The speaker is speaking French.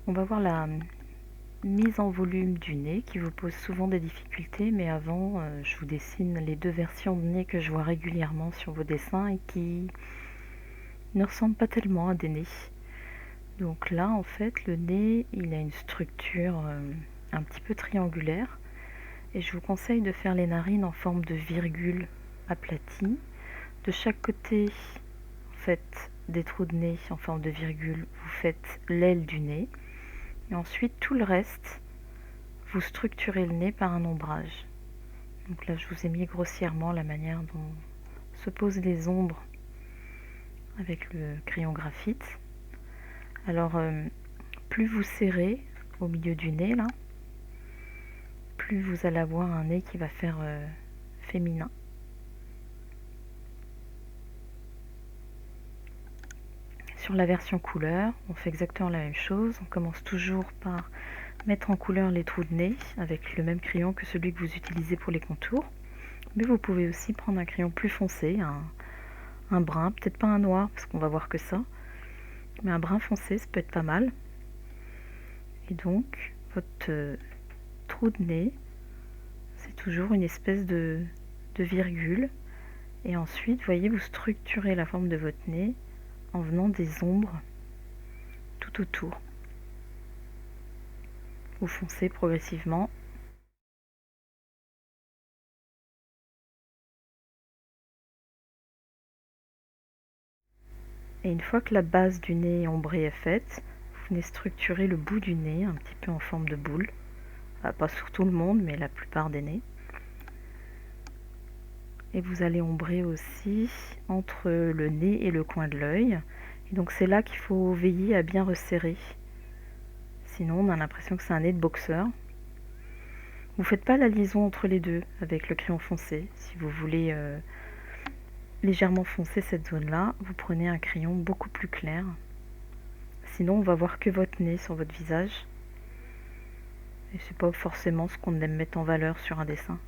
On va voir la mise en volume du nez qui vous pose souvent des difficultés, mais avant, je vous dessine les deux versions de nez que je vois régulièrement sur vos dessins et qui ne ressemblent pas tellement à des nez. Donc là, en fait, le nez, il a une structure un petit peu triangulaire et je vous conseille de faire les narines en forme de virgule aplatie. De chaque côté, en fait, des trous de nez en forme de virgule, vous faites l'aile du nez. Et ensuite, tout le reste, vous structurez le nez par un ombrage. Donc là, je vous ai mis grossièrement la manière dont se posent les ombres avec le crayon graphite. Alors, plus vous serrez au milieu du nez, là, plus vous allez avoir un nez qui va faire féminin. Sur la version couleur, on fait exactement la même chose. On commence toujours par mettre en couleur les trous de nez avec le même crayon que celui que vous utilisez pour les contours. Mais vous pouvez aussi prendre un crayon plus foncé, un brun, peut-être pas un noir parce qu'on va voir que ça, mais un brun foncé, ça peut être pas mal. Et donc, votre trou de nez, c'est toujours une espèce de virgule. Et ensuite, voyez, vous structurez la forme de votre nez en venant des ombres tout autour. Vous foncez progressivement. Et une fois que la base du nez ombré est faite, vous venez structurer le bout du nez un petit peu en forme de boule. Pas sur tout le monde, mais la plupart des nez. Et vous allez ombrer aussi entre le nez et le coin de l'œil. Et donc c'est là qu'il faut veiller à bien resserrer. Sinon on a l'impression que c'est un nez de boxeur. Vous ne faites pas la liaison entre les deux avec le crayon foncé. Si vous voulez légèrement foncer cette zone-là, vous prenez un crayon beaucoup plus clair. Sinon on va voir que votre nez sur votre visage. Et c'est pas forcément ce qu'on aime mettre en valeur sur un dessin.